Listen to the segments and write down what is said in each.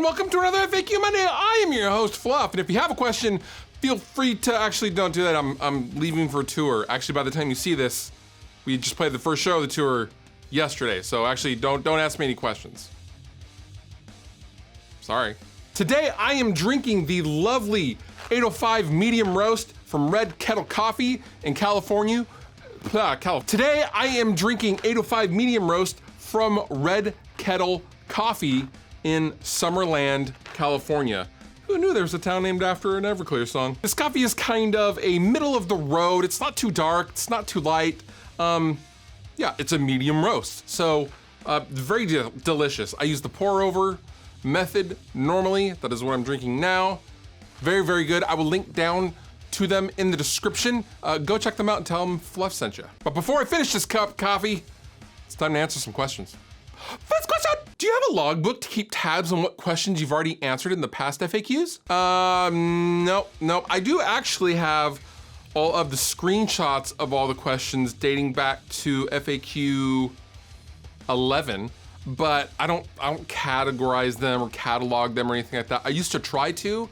and welcome to another FAQ Monday. I am your host, Fluff, and if you have a question, feel free to actually don't do that. I'm leaving for a tour. Actually, by the time you see this, we just played the first show of the tour yesterday, so actually don't ask me any questions. Sorry. Today, I am drinking the lovely 805 medium roast from Red Kettle Coffee in California. Today, I am drinking 805 medium roast from Red Kettle Coffee in Summerland, California. Who knew there was a town named after an Everclear song? This coffee is kind of a middle of the road. It's not too dark, it's not too light. Yeah, it's a medium roast. So, very delicious. I use the pour over method normally. That is what I'm drinking now. Very, very good. I will link down to them in the description. Go check them out and tell them Fluff sent you. But before I finish this cup of coffee, it's time to answer some questions. First question, do you have a logbook to keep tabs on what questions you've already answered in the past FAQs? No. I do actually have all of the screenshots of all the questions dating back to FAQ 11, but I don't categorize them or catalog them or anything like that. I used to try to,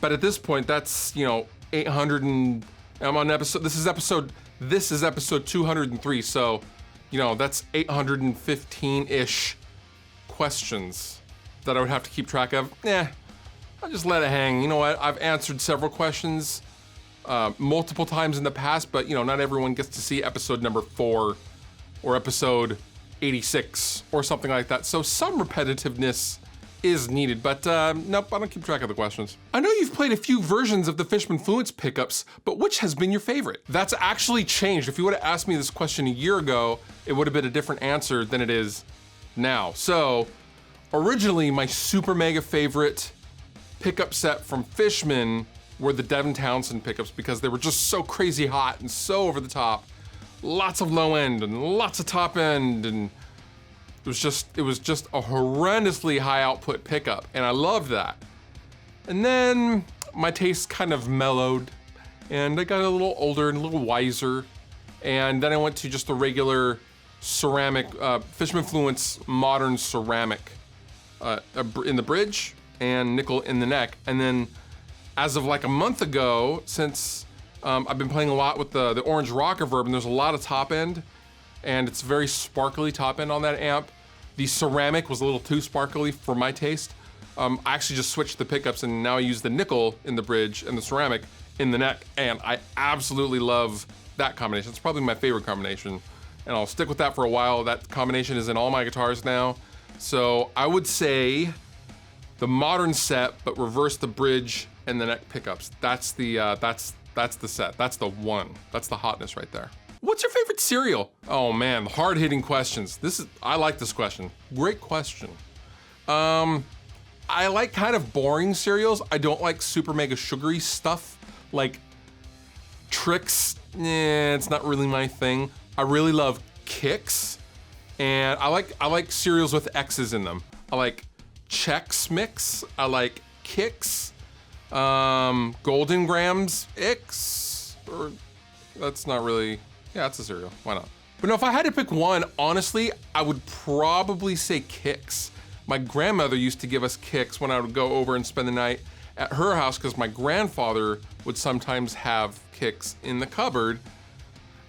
but at this point, that's, 800 and I'm on episode, this is episode 203, so that's 815-ish questions that I would have to keep track of. I'll just let it hang. You know what? I've answered several questions multiple times in the past, but not everyone gets to see episode number 4 or episode 86 or something like that. So some repetitiveness is needed, but nope, I don't keep track of the questions. I know you've played a few versions of the Fishman Fluence pickups, but which has been your favorite? That's actually changed. If you would have asked me this question a year ago, it would have been a different answer than it is now. So originally my super mega favorite pickup set from Fishman were the Devin Townsend pickups because they were just so crazy hot and so over the top. Lots of low end and lots of top end, and it was just a horrendously high output pickup, and I loved that. And then my taste kind of mellowed, and I got a little older and a little wiser, and then I went to just the regular ceramic, Fishman Fluence modern ceramic in the bridge and nickel in the neck. And then as of like a month ago, since I've been playing a lot with the orange rock reverb, and there's a lot of top end, and it's very sparkly top end on that amp. The ceramic was a little too sparkly for my taste. I actually just switched the pickups, and now I use the nickel in the bridge and the ceramic in the neck, and I absolutely love that combination. It's probably my favorite combination, and I'll stick with that for a while. That combination is in all my guitars now. So I would say the modern set, but reverse the bridge and the neck pickups. That's the set. That's the one. That's the hotness right there. What's your favorite cereal? Oh man, hard-hitting questions. I like this question. Great question. I like kind of boring cereals. I don't like super mega sugary stuff like Trix. It's not really my thing. I really love Kix, and I like cereals with X's in them. I like Chex Mix. I like Kix. Golden Grams X, or that's not really. Yeah, it's a cereal. Why not? But no, if I had to pick one, honestly, I would probably say Kix. My grandmother used to give us Kix when I would go over and spend the night at her house because my grandfather would sometimes have Kix in the cupboard.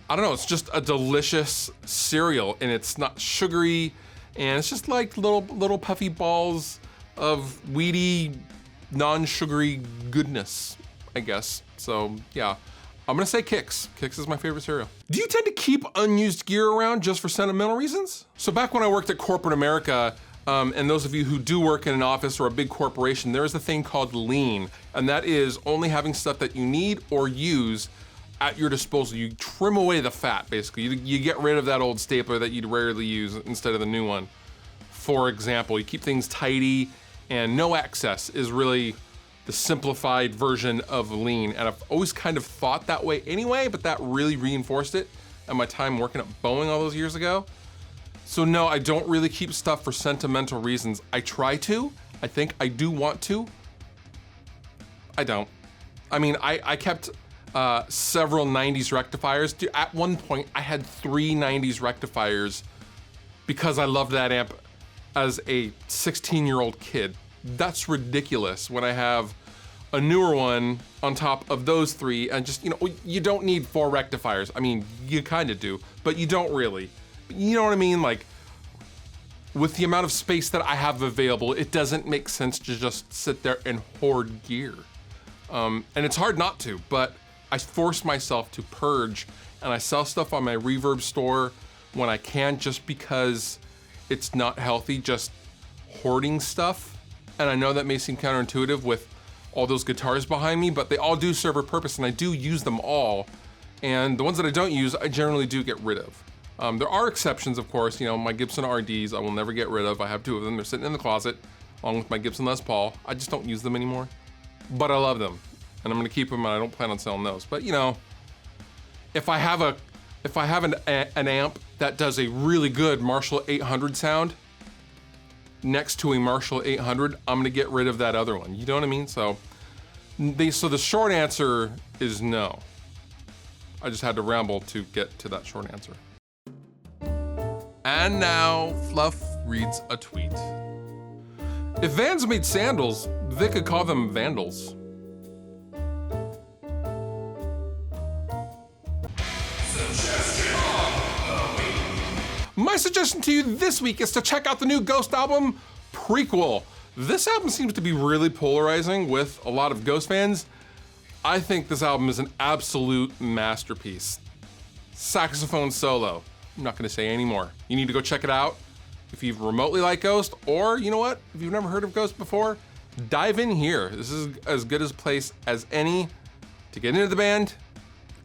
I don't know, it's just a delicious cereal, and it's not sugary, and it's just like little puffy balls of weedy, non-sugary goodness, I guess. So yeah. I'm gonna say Kix. Kix is my favorite cereal. Do you tend to keep unused gear around just for sentimental reasons? So back when I worked at corporate America, and those of you who do work in an office or a big corporation, there is a thing called lean, and that is only having stuff that you need or use at your disposal. You trim away the fat, basically. You get rid of that old stapler that you'd rarely use instead of the new one. For example, you keep things tidy, and no excess is really the simplified version of lean, and I've always kind of thought that way anyway, but that really reinforced it at my time working at Boeing all those years ago. So no, I don't really keep stuff for sentimental reasons. I try to. I think I do want to. I don't. I mean, I kept several 90s rectifiers. Dude, at one point, I had 3 90s rectifiers because I loved that amp as a 16-year-old kid. that's ridiculous when I have a newer one on top of those three, and just, you know, you don't need 4 rectifiers. I mean, you kind of do, but you don't really. You know what I mean? Like, with the amount of space that I have available, it doesn't make sense to just sit there and hoard gear. And it's hard not to, but I force myself to purge, and I sell stuff on my Reverb store when I can, just because it's not healthy just hoarding stuff. And I know that may seem counterintuitive with all those guitars behind me, but they all do serve a purpose, and I do use them all. And the ones that I don't use, I generally do get rid of. There are exceptions, of course. You know, my Gibson RDs, I will never get rid of. I have 2 of them. They're sitting in the closet, along with my Gibson Les Paul. I just don't use them anymore, but I love them, and I'm gonna keep them, and I don't plan on selling those. But you know, if I have an amp that does a really good Marshall 800 sound next to a Marshall 800, I'm gonna get rid of that other one. You know what I mean? So the short answer is no. I just had to ramble to get to that short answer. And now, Fluff reads a tweet. If Vans made sandals, they could call them vandals. My suggestion to you this week is to check out the new Ghost album, Prequel. This album seems to be really polarizing with a lot of Ghost fans. I think this album is an absolute masterpiece. Saxophone solo. I'm not gonna say any more. You need to go check it out if you remotely like Ghost, or you know what? If you've never heard of Ghost before, dive in here. This is as good a place as any to get into the band.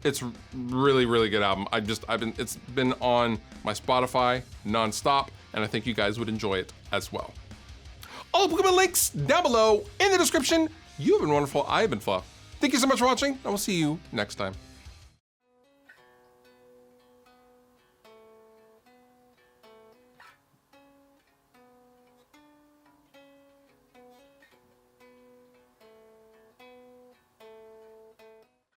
It's really, really good album. It's been on my Spotify nonstop, and I think you guys would enjoy it as well. All the Pokemon links down below in the description. You have been wonderful. I have been Fluff. Thank you so much for watching, and we'll see you next time.